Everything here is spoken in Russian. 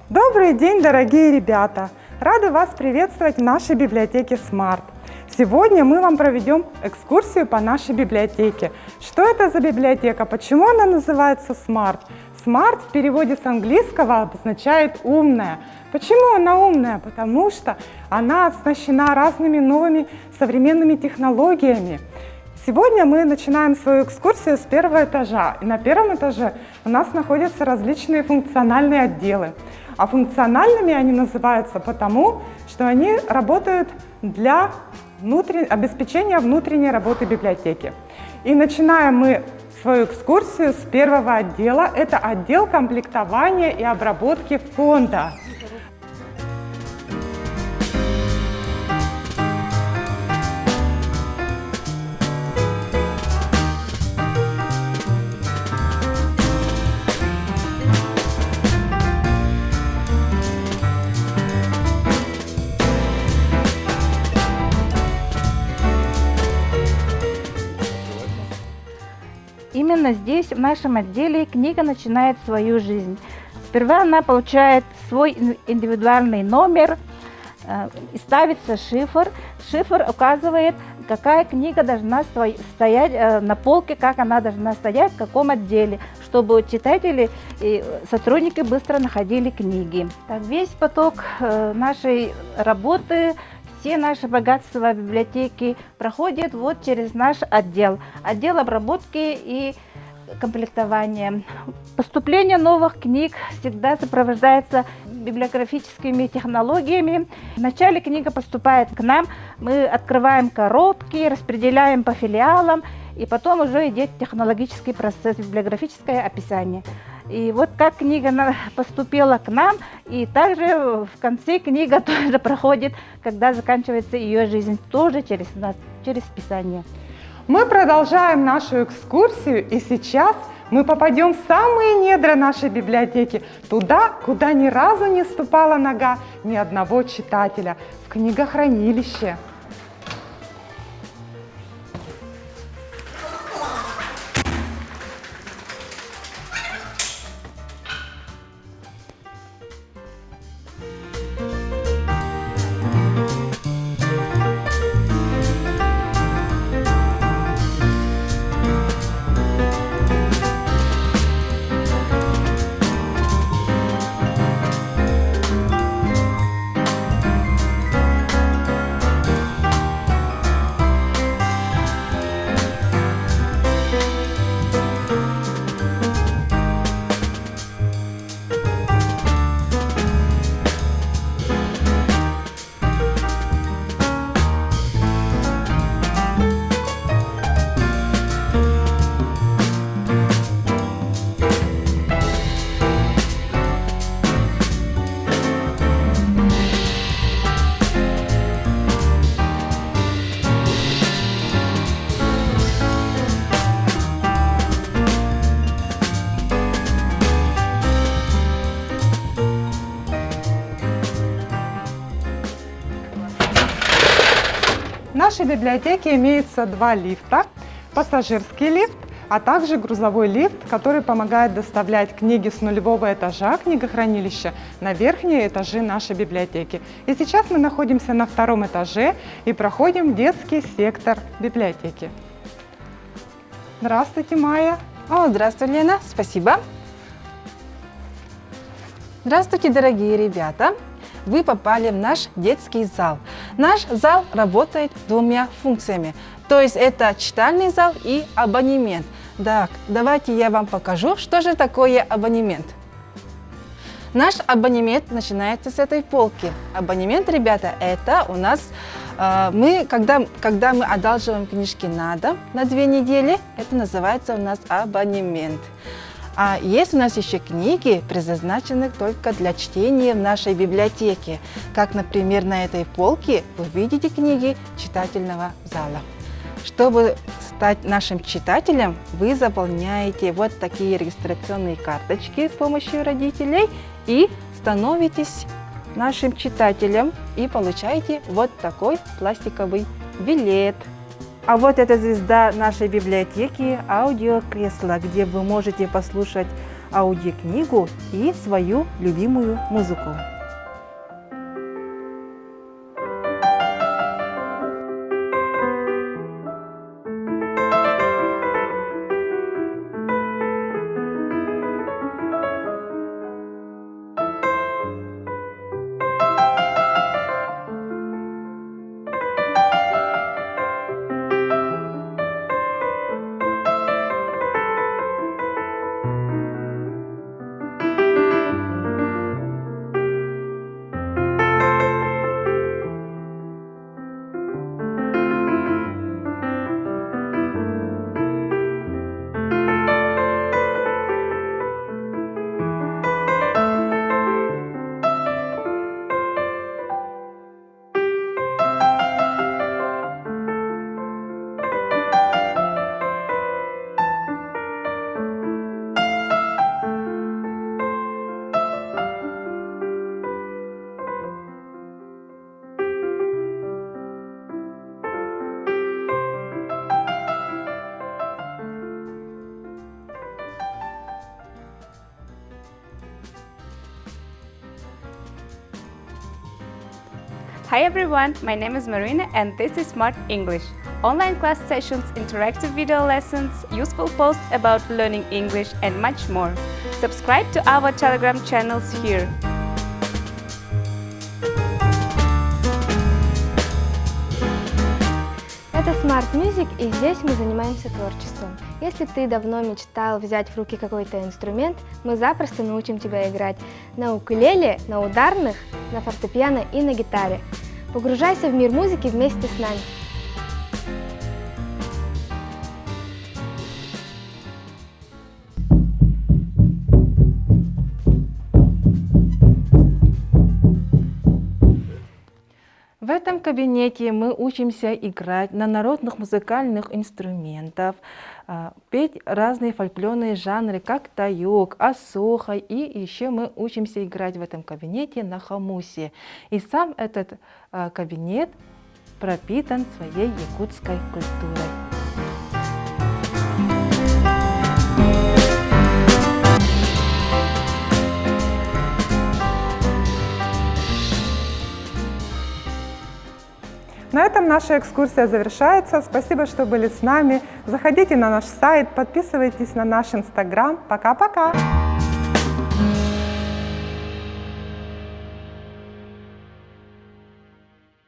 Добрый день, дорогие ребята! Рады вас приветствовать в нашей библиотеке Smart. Сегодня мы вам проведем экскурсию по нашей библиотеке. Что это за библиотека? Почему она называется Smart? Smart в переводе с английского обозначает «умная». Почему она умная? Потому что она оснащена разными новыми современными технологиями. Сегодня мы начинаем свою экскурсию с первого этажа. И на первом этаже у нас находятся различные функциональные отделы. А функциональными они называются потому, что они работают для обеспечения внутренней работы библиотеки. И начинаем мы свою экскурсию с первого отдела. Это отдел комплектования и обработки фонда. Именно здесь, в нашем отделе, книга начинает свою жизнь. Сперва она получает свой индивидуальный номер, и ставится шифр. Шифр указывает, какая книга должна стоять на полке, как она должна стоять, в каком отделе, чтобы читатели и сотрудники быстро находили книги. Так, весь поток нашей работы, все наши богатства библиотеки проходят вот через наш отдел обработки и комплектования. Поступление новых книг всегда сопровождается библиографическими технологиями. Вначале книга поступает к нам, мы открываем коробки, распределяем по филиалам, и потом уже идет технологический процесс, библиографическое описание. И вот как книга поступила к нам, и также в конце книга тоже проходит, когда заканчивается ее жизнь, тоже через нас, через списание. Мы продолжаем нашу экскурсию, и сейчас мы попадем в самые недра нашей библиотеки, туда, куда ни разу не ступала нога ни одного читателя, в книгохранилище. В нашей библиотеке имеется два лифта. Пассажирский лифт, а также грузовой лифт, который помогает доставлять книги с нулевого этажа книгохранилища на верхние этажи нашей библиотеки. И сейчас мы находимся на втором этаже и проходим детский сектор библиотеки. Здравствуйте, Майя. Здравствуй, Лена, спасибо. Здравствуйте, дорогие ребята. Вы попали в наш детский зал. Наш зал работает двумя функциями. То есть это читальный зал и абонемент. Так, давайте я вам покажу, что же такое абонемент. Наш абонемент начинается с этой полки. Абонемент, ребята, это у нас, когда мы одалживаем книжки на дом на 2 недели, это называется у нас абонемент. А есть у нас еще книги, предназначенные только для чтения в нашей библиотеке. Как, например, на этой полке вы видите книги читательного зала. Чтобы стать нашим читателем, вы заполняете вот такие регистрационные карточки с помощью родителей и становитесь нашим читателем и получаете вот такой пластиковый билет. А вот эта звезда нашей библиотеки — аудиокресло, где вы можете послушать аудиокнигу и свою любимую музыку. Hi everyone, my name is Marina and this is Smart English. Online class sessions, interactive video lessons, useful posts about learning English and much more. Subscribe to our Telegram channels here. Это Smart Music, и здесь мы занимаемся творчеством. Если ты давно мечтал взять в руки какой-то инструмент, мы запросто научим тебя играть на укулеле, на ударных, на фортепиано и на гитаре. Погружайся в мир музыки вместе с нами. В этом кабинете мы учимся играть на народных музыкальных инструментах, петь разные фольклорные жанры, как таюк, осоха, и еще мы учимся играть в этом кабинете на хомусе. И сам этот кабинет пропитан своей якутской культурой. На этом наша экскурсия завершается. Спасибо, что были с нами. Заходите на наш сайт, подписывайтесь на наш Инстаграм. Пока-пока!